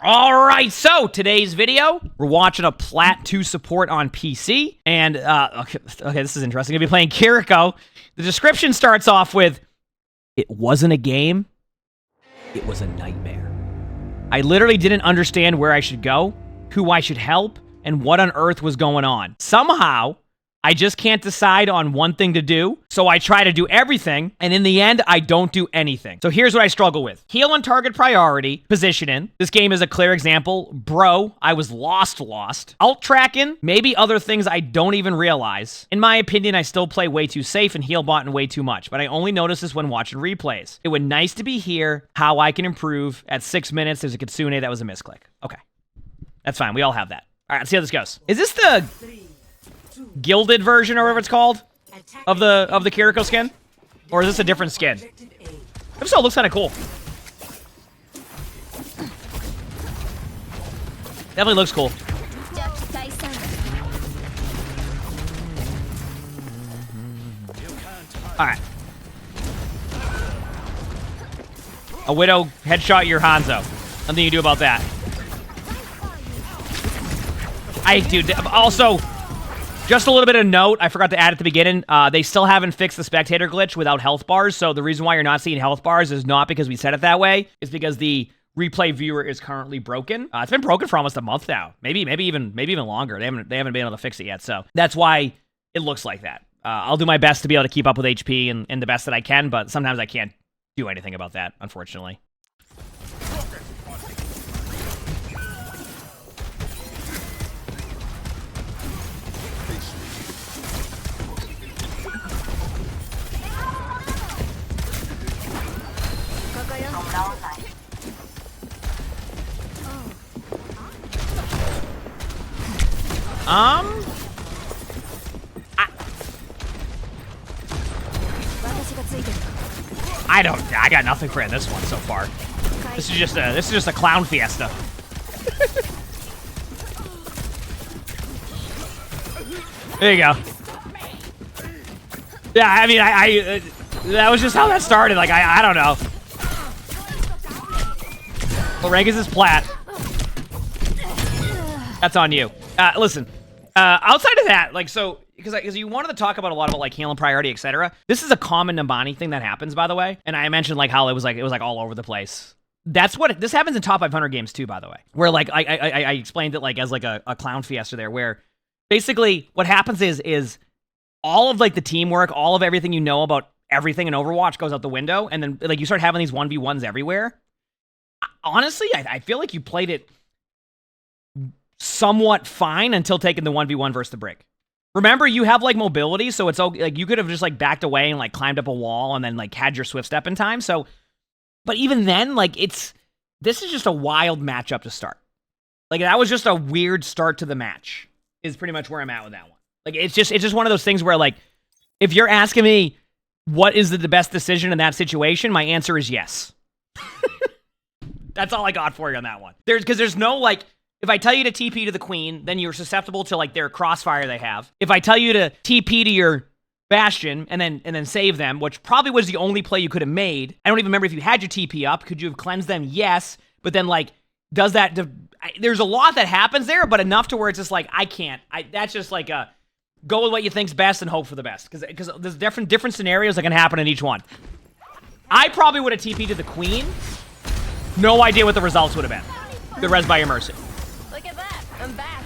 All right, so today's video, we're watching a Plat 2 support on PC, and, okay, this is interesting. I'm gonna be playing Kiriko. The description starts off with, it wasn't a game, it was a nightmare. I literally didn't understand where I should go, who I should help, and what on earth was going on. Somehow, I just can't decide on one thing to do, so I try to do everything, and in the end, I don't do anything. So here's what I struggle with. Heal on target priority, positioning. This game is a clear example. Bro, I was lost. Alt tracking, maybe other things I don't even realize. In my opinion, I still play way too safe and heal bot way too much, but I only notice this when watching replays. It would nice to be here, how I can improve. At 6 minutes, there's a Kitsune, that was a misclick. Okay, that's fine, we all have that. All right, let's see how this goes. Is this the gilded version or whatever it's called of the Kiriko skin, or is this a different skin? If so, it looks kind of cool. Definitely looks cool. All right. A Widow headshot your Hanzo. Nothing you can do about that. Dude, also, just a little bit of note, I forgot to add at the beginning, they still haven't fixed the spectator glitch without health bars, so the reason why you're not seeing health bars is not because we set it that way, it's because the replay viewer is currently broken. It's been broken for almost a month now, maybe even longer. They haven't been able to fix it yet, so that's why it looks like that. I'll do my best to be able to keep up with HP and the best that I can, but sometimes I can't do anything about that, unfortunately. I got nothing for this one so far. This is just a clown fiesta. There you go. Yeah, I mean, that was just how that started. Like, I don't know. What rank is this Plat? That's on you. Listen, outside of that, like, so, because you wanted to talk about a lot about, like, healing priority, etc. This is a common Nambani thing that happens, by the way. And I mentioned, like, how it was all over the place. That's what, this happens in top 500 games, too, by the way. Where, like, I explained it, like, as, like, a clown fiesta there, where basically what happens is all of, like, the teamwork, all of everything you know about everything in Overwatch goes out the window, and then, like, you start having these 1v1s everywhere. Honestly, I feel like you played it somewhat fine until taking the 1v1 versus the Brig. Remember, you have, like, mobility, so it's like you could have just, like, backed away and, like, climbed up a wall and then, like, had your swift step in time. So, but even then, like, this is just a wild matchup to start. Like, that was just a weird start to the match is pretty much where I'm at with that one. Like, it's just one of those things where, like, if you're asking me what is the best decision in that situation, my answer is yes. That's all I got for you on that one. Because there's no, like, if I tell you to TP to the Queen, then you're susceptible to, like, their crossfire they have. If I tell you to TP to your Bastion and then save them, which probably was the only play you could have made. I don't even remember if you had your TP up. Could you have cleansed them? Yes. But then, like, does that... there's a lot that happens there, but enough to where it's just like, I can't. That's just like a... Go with what you think's best and hope for the best. Because there's different scenarios that can happen in each one. I probably would have TP'd to the Queen. No idea what the results would have been. Good res by your mercy. Look at that. I'm back.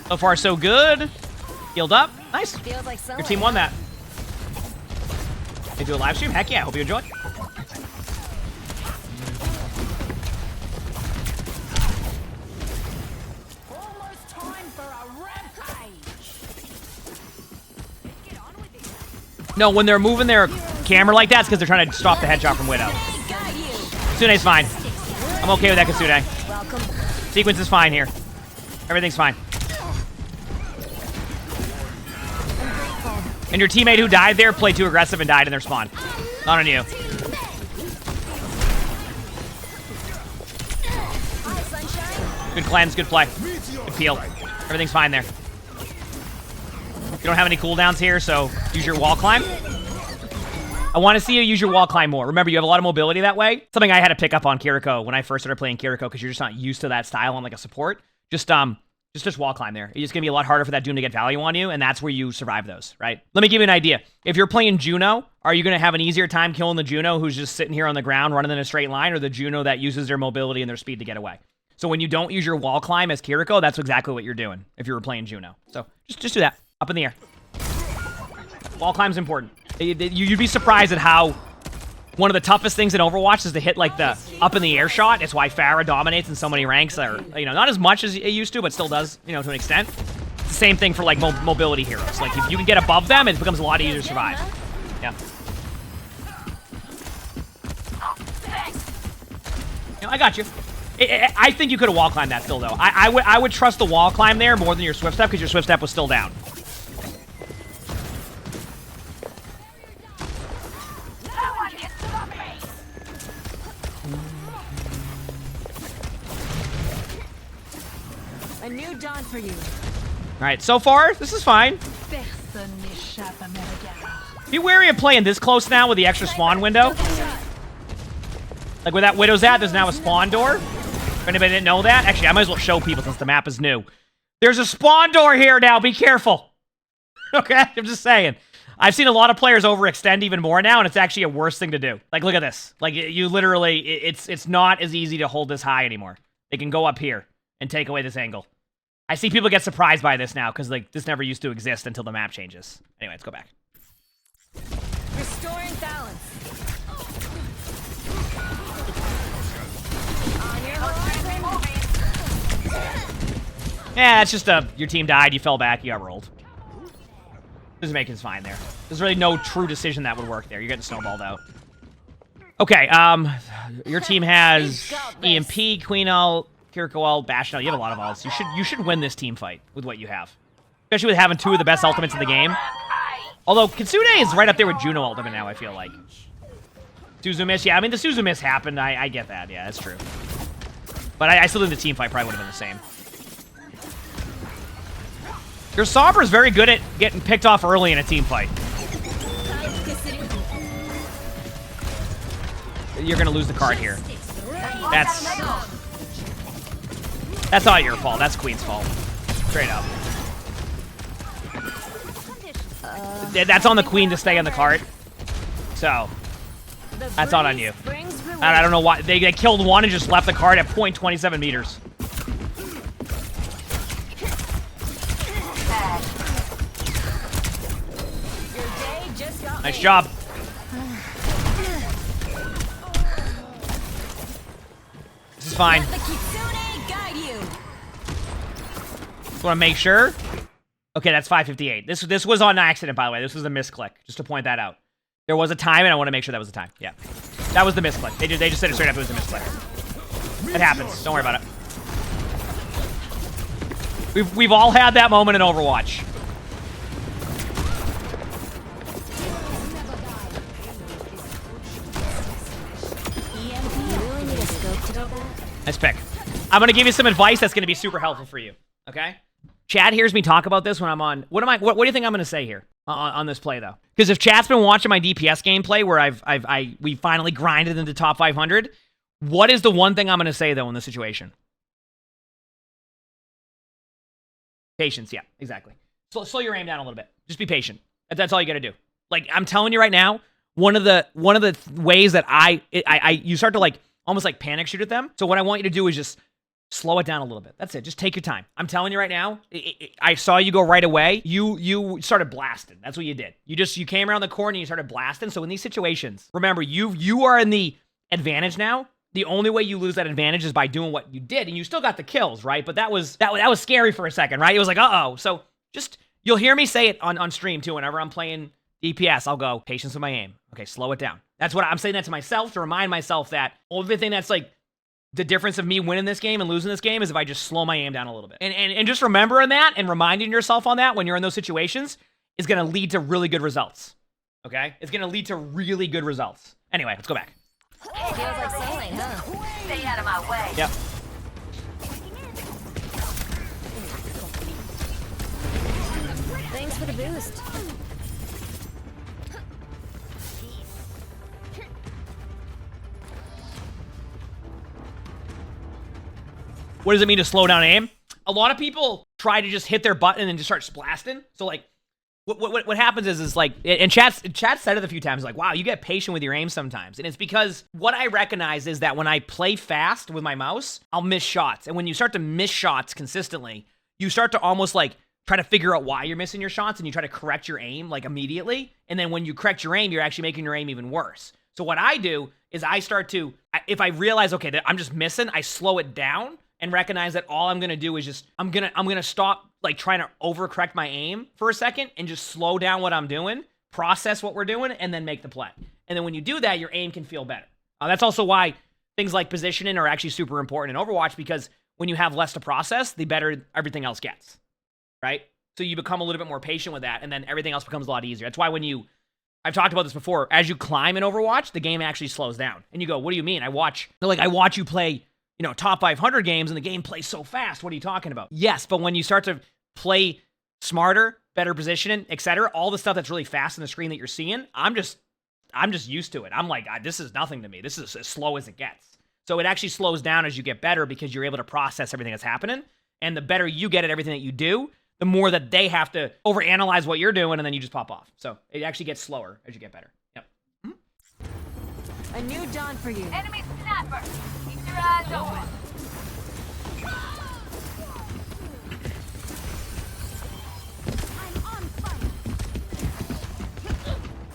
So far, so good. Healed up. Nice. Feels like Your team won that. They do a live stream? Heck yeah. Hope you enjoy. Almost time for a rampage. Get on with it. No, when they're moving their camera like that, it's because they're trying to stop the headshot from Widow. Got you. Kitsune's fine. I'm okay with that, Kitsune. Welcome. Sequence is fine here. Everything's fine. And your teammate who died there played too aggressive and died in their spawn. Not on you. Good cleanse, good play. Good peel. Everything's fine there. You don't have any cooldowns here, so use your wall climb. I want to see you use your wall climb more. Remember, you have a lot of mobility that way. Something I had to pick up on Kiriko when I first started playing Kiriko, because you're just not used to that style on like a support. Just wall climb there. It's gonna be a lot harder for that Doom to get value on you, and that's where you survive those, right? Let me give you an idea. If you're playing Juno, are you gonna have an easier time killing the Juno who's just sitting here on the ground running in a straight line, or the Juno that uses their mobility and their speed to get away? So when you don't use your wall climb as Kiriko, that's exactly what you're doing if you were playing Juno. So just do that. Up in the air. Wall climb's important. You'd be surprised at how one of the toughest things in Overwatch is to hit like the up in the air shot. It's why Pharah dominates in so many ranks. Or, you know, not as much as it used to, but still does, you know, to an extent. It's the same thing for like mobility heroes. Like if you can get above them, it becomes a lot easier to survive. Yeah. You know, I got you. I think you could have wall climbed that still though. I would trust the wall climb there more than your swift step, because your swift step was still down. A new dawn for you. All right, so far, this is fine. Be wary of playing this close now with the extra spawn window. Like where that widow's at, there's now a spawn door. If anybody didn't know that, actually, I might as well show people since the map is new. There's a spawn door here now, be careful. Okay, I'm just saying. I've seen a lot of players overextend even more now, and it's actually a worse thing to do. Like, look at this. Like, you literally, it's not as easy to hold this high anymore. They can go up here and take away this angle. I see people get surprised by this now, because like this never used to exist until the map changes. Anyway, let's go back. Restoring balance. Yeah, it's just your team died, you fell back, you got rolled. Doesn't make it fine there. There's really no true decision that would work there. You're getting snowballed out. Okay, your team has EMP, Queen Ult, Kiriko ult, Bastion ult. You have a lot of ults. You should win this team fight with what you have. Especially with having two of the best ultimates in the game. Although, Kitsune is right up there with Juno ultimate now, I feel like. Suzu miss, yeah, I mean, the Suzu miss happened. I get that, yeah, that's true. But I still think the team fight probably would have been the same. Your Sombra is very good at getting picked off early in a team fight. You're gonna lose the card here. That's not your fault. That's Queen's fault. Straight up. That's on the Queen to stay on the cart. So, that's not on you. And I don't know why. They killed one and just left the cart at 0.27 meters. Nice job. This is fine. Just want to make sure. Okay, that's 558. This was on accident, by the way. This was a misclick, just to point that out. There was a time, and I want to make sure that was the time. Yeah, that was the misclick. They just said it straight up. It was a misclick. It happens. Don't worry about it. We've all had that moment in Overwatch. Nice pick. I'm gonna give you some advice that's gonna be super helpful for you. Okay? Chad hears me talk about this when I'm on. What do you think I'm gonna say here on this play though? Because if Chad's been watching my DPS gameplay where we finally grinded into top 500, what is the one thing I'm gonna say though in this situation? Patience. Yeah, exactly. Slow your aim down a little bit. Just be patient. That's all you gotta do. Like I'm telling you right now, one of the ways that you start to like almost like panic shoot at them. So what I want you to do is just slow it down a little bit. That's it. Just take your time. I'm telling you right now, I saw you go right away. You started blasting. That's what you did. You came around the corner and you started blasting. So in these situations, remember, you are in the advantage now. The only way you lose that advantage is by doing what you did. And you still got the kills, right? But that was scary for a second, right? It was like, uh-oh. So just, you'll hear me say it on stream too. Whenever I'm playing DPS, I'll go, patience with my aim. Okay, slow it down. That's what I'm saying that to myself to remind myself that only thing that's like the difference of me winning this game and losing this game is if I just slow my aim down a little bit. And just remembering that and reminding yourself on that when you're in those situations is going to lead to really good results. Okay? It's going to lead to really good results. Anyway, let's go back. Feels like sunlight, huh? Stay out of my way. Yep. for the boost. What does it mean to slow down aim? A lot of people try to just hit their button and just start splasting. So like, what happens is like, and chat said it a few times, like, wow, you get patient with your aim sometimes. And it's because what I recognize is that when I play fast with my mouse, I'll miss shots. And when you start to miss shots consistently, you start to almost like try to figure out why you're missing your shots, and you try to correct your aim like immediately. And then when you correct your aim, you're actually making your aim even worse. So what I do is I start to, if I realize, okay, that I'm just missing, I slow it down and recognize that all I'm gonna do is just, I'm gonna stop like trying to overcorrect my aim for a second and just slow down what I'm doing, process what we're doing, and then make the play. And then when you do that, your aim can feel better. That's also why things like positioning are actually super important in Overwatch, because when you have less to process, the better everything else gets, right? So you become a little bit more patient with that, and then everything else becomes a lot easier. That's why when you, I've talked about this before, as you climb in Overwatch, the game actually slows down. And you go, what do you mean? I watch you play, you know, top 500 games and the game plays so fast. What are you talking about? Yes, but when you start to play smarter, better positioning, etc., all the stuff that's really fast on the screen that you're seeing, I'm just used to it. I'm like, this is nothing to me. This is as slow as it gets. So it actually slows down as you get better because you're able to process everything that's happening. And the better you get at everything that you do, the more that they have to overanalyze what you're doing, and then you just pop off. So it actually gets slower as you get better. Yep. A new dawn for you. Enemy snapper. Keep your eyes open. I'm on fire.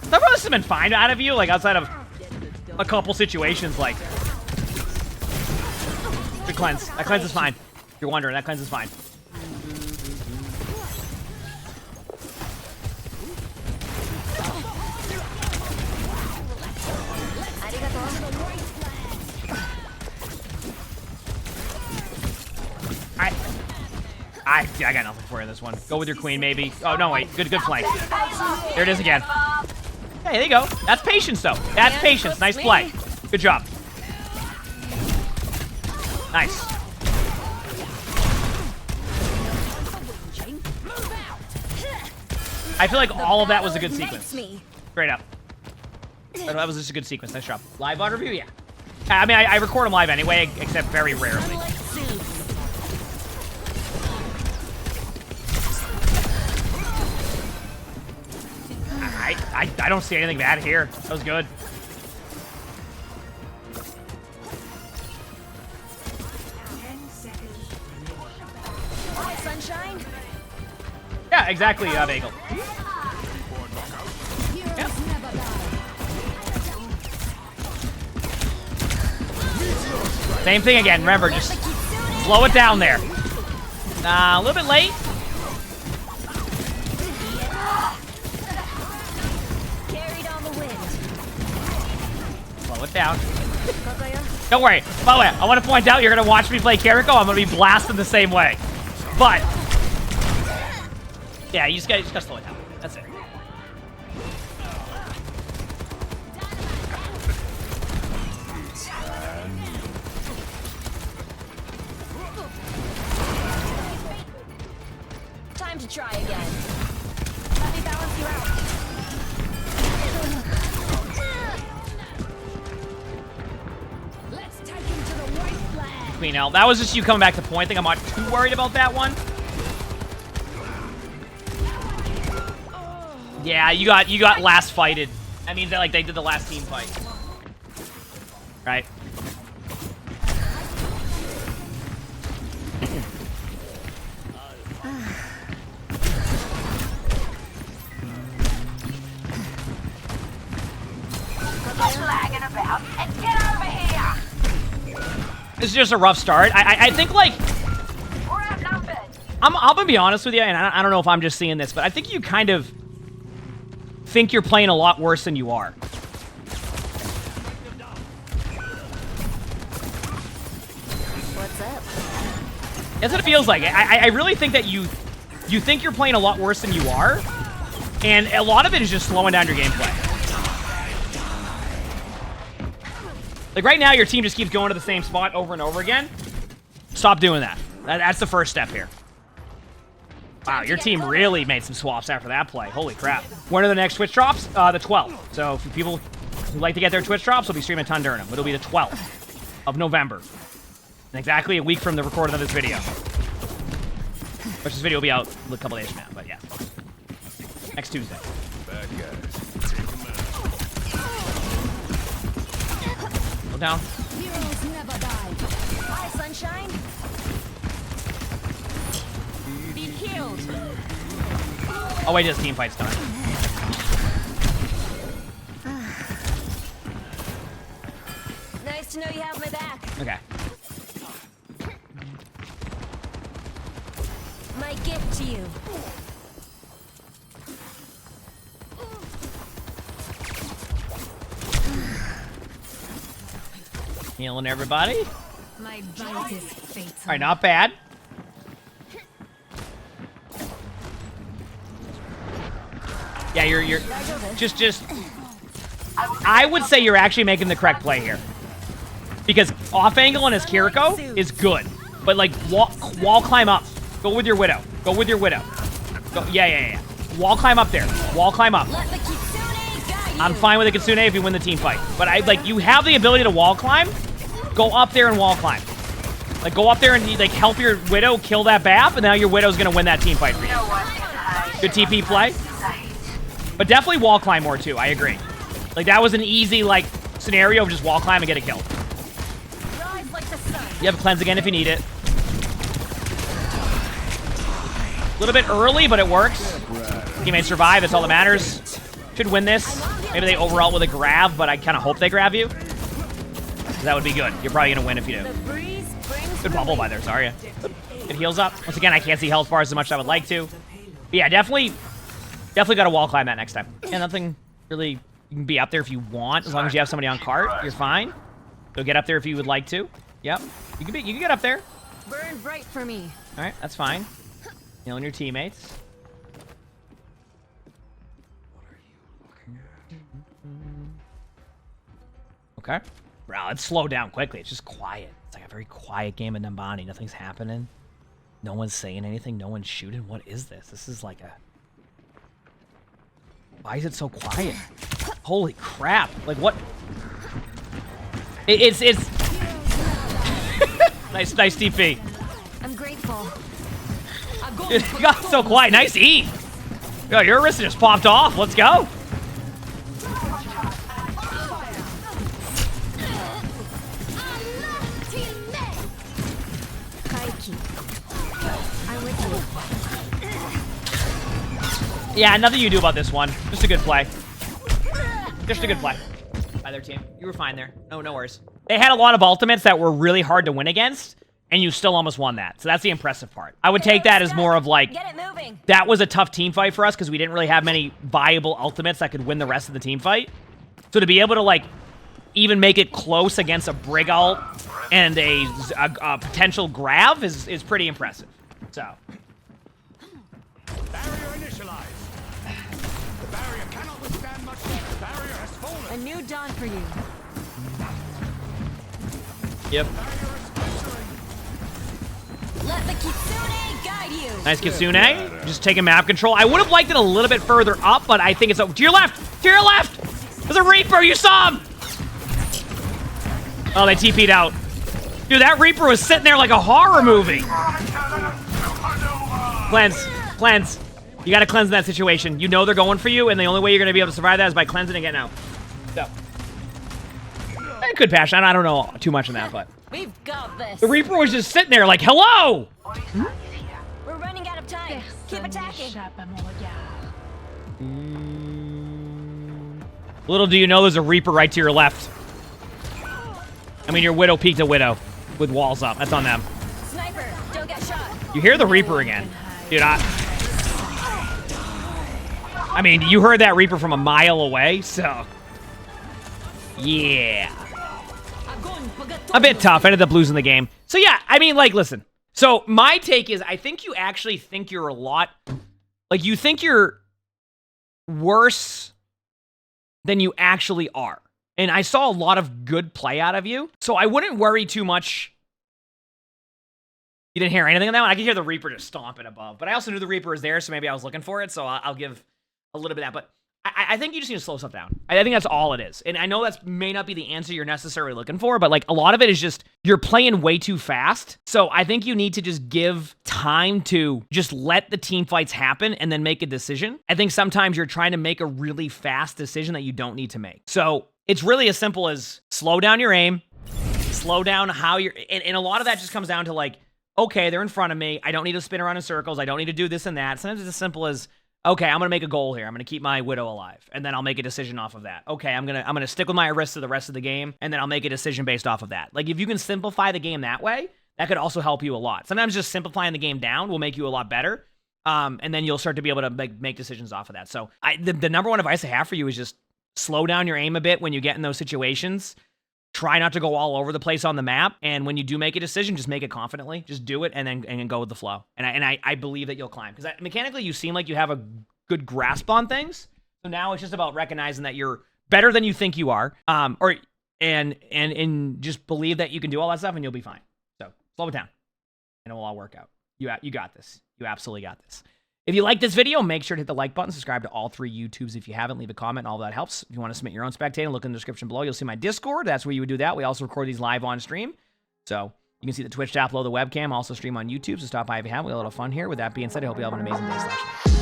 Some of this has been fine out of you, like outside of a couple situations, like good cleanse. That cleanse is fine. If you're wondering, that cleanse is fine. I got nothing for you in this one. Go with your queen, maybe. Oh, no, wait. Good flank. There it is again. Hey, there you go. That's patience, though. That's patience. Nice play. Good job. Nice. I feel like all of that was a good sequence. Straight up. That was just a good sequence. Nice job. Live VOD review? Yeah. I mean, I record them live anyway, except very rarely. I don't see anything bad here. That was good. Hi, sunshine. Yeah, exactly, Bagel. Yeah. Same thing again. Remember, just slow it down there. A little bit late. Slow it down. Don't worry. By the way, I want to point out, you're going to watch me play Kiriko. I'm going to be blasting the same way. But, yeah, you just got to slow it down. That's it. Time to try again. Let me balance you out. Let's take him to the wasteland. Queen L. That was just you coming back to point. I think I'm not too worried about that one. Yeah, you got last fighted. That means that like they did the last team fight. Right. Flagging about and get over here. This is just a rough start. I think like We're outnumbered. I'm gonna be honest with you, and I don't know if I'm just seeing this, but I think you kind of think you're playing a lot worse than you are. What's up? That's what it feels like. I really think that you think you're playing a lot worse than you are, and a lot of it is just slowing down your gameplay. Like right now, your team just keeps going to the same spot over and over again. Stop doing that. That's the first step here. Wow, your team really made some swaps after that play. Holy crap. When are the next Twitch drops? The 12th. So for people who like to get their Twitch drops, we'll be streaming a ton during them. It'll be the 12th of November. And exactly a week from the recording of this video. Which this video will be out a couple days from now, but yeah. Next Tuesday. Bad guys. Go down. Heroes never die. Hi, sunshine. Be killed. Oh wait, this team fight's done. Nice to know you have my back. Okay. My gift to you. Healing everybody. My bite is fatal. All right, not bad. Yeah, you're just. I would say you're actually making the correct play here, because off angle on his Kiriko is good, but like wall climb up. Go with your Widow. Go with your Widow. Go, yeah. Wall climb up there. Wall climb up. Let the Kitsune guide you. I'm fine with the Kitsune if you win the team fight, but you have the ability to wall climb. Go up there and wall climb. Like go up there and like help your Widow kill that BAP, and now your Widow's gonna win that team fight for you. Good TP play. But definitely wall climb more too, I agree. Like that was an easy like scenario of just wall climb and get a kill. Rise like the sun. You have a cleanse again if you need it. A little bit early, but it works. Teammates survive, that's all that matters. Should win this. Maybe they overall with a grab, but I kind of hope they grab you. That would be good. You're probably gonna win if you do. The breeze brings Good bubble by there, Zarya. It heals up. Once again, I can't see health bars as much as I would like to. But yeah, definitely got to wall climb that next time. Yeah, nothing really. You can be up there if you want, as long as you have somebody on cart. You're fine. So get up there if you would like to. Yep, you can get up there. Burn bright for me. All right, that's fine. Healing your teammates. Okay. Bro, let's slow down quickly. It's just quiet. It's like a very quiet game of Nambani. Nothing's happening. No one's saying anything. No one's shooting. What is this? This is like a... Why is it so quiet? Holy crap. Like, what? It's... nice TP. I'm grateful. It got so quiet. Nice E. Yo, your wrist just popped off. Let's go. Yeah, nothing you do about this one. Just a good play. Just a good play by their team. You were fine there. No worries. They had a lot of ultimates that were really hard to win against, and you still almost won that. So that's the impressive part. I would take that as more of like, Get it moving. that was a tough team fight for us because we didn't really have many viable ultimates that could win the rest of the team fight. So to be able to like even make it close against a Brig ult and a potential grab is pretty impressive. So. Barrier initialized. The barrier cannot withstand much. The barrier has fallen. A new dawn for you. Yep. Let the Kitsune guide you. Nice Kitsune. Just taking map control. I would have liked it a little bit further up, but I think it's... To your left! To your left! There's a Reaper! You saw him! Oh, they TP'd out. Dude, that Reaper was sitting there like a horror movie. Cleanse. You gotta cleanse in that situation. You know they're going for you, and the only way you're gonna be able to survive that is by cleansing and getting out. So. I could passion. I don't know too much on that, but... We've got this. The Reaper was just sitting there like, hello! We're running out of time. Keep attacking. Little do you know there's a Reaper right to your left. I mean, your Widow peeked a Widow with walls up. That's on them. Sniper, don't get shot. You hear the Reaper again. Dude, I mean, you heard that Reaper from a mile away, so... Yeah. A bit tough. Ended up losing the game. So yeah, I mean, like, listen. So my take is, I think you actually think you're a lot... Like, you think you're worse than you actually are. And I saw a lot of good play out of you. So I wouldn't worry too much You didn't hear anything on that one? I could hear the Reaper just stomping above. But I also knew the Reaper was there, so maybe I was looking for it. So I'll give a little bit of that. But I think you just need to slow stuff down. I think that's all it is. And I know that may not be the answer you're necessarily looking for, but like a lot of it is just you're playing way too fast. So I think you need to just give time to just let the team fights happen and then make a decision. I think sometimes you're trying to make a really fast decision that you don't need to make. So it's really as simple as slow down your aim, slow down how you're, and a lot of that just comes down to like, okay, they're in front of me. I don't need to spin around in circles. I don't need to do this and that. Sometimes it's as simple as, okay, I'm going to make a goal here. I'm going to keep my Widow alive, and then I'll make a decision off of that. Okay, I'm going to stick with my Arista the rest of the game, and then I'll make a decision based off of that. Like, if you can simplify the game that way, that could also help you a lot. Sometimes just simplifying the game down will make you a lot better, and then you'll start to be able to make decisions off of that. So the number one advice I have for you is just slow down your aim a bit when you get in those situations. Try not to go all over the place on the map, and when you do make a decision, just make it confidently. Just do it, and then go with the flow. And I believe that you'll climb, because mechanically you seem like you have a good grasp on things. So now it's just about recognizing that you're better than you think you are, and just believe that you can do all that stuff, and you'll be fine. So slow it down, and it will all work out. You got this. You absolutely got this. If you like this video, make sure to hit the like button, subscribe to all 3 YouTubes if you haven't, leave a comment, all that helps. If you want to submit your own spectating, look in the description below. You'll see my Discord. That's where you would do that. We also record these live on stream. So you can see the Twitch tab below the webcam, also stream on YouTube. So stop by if you have. We have a little fun here. With that being said, I hope you have an amazing day.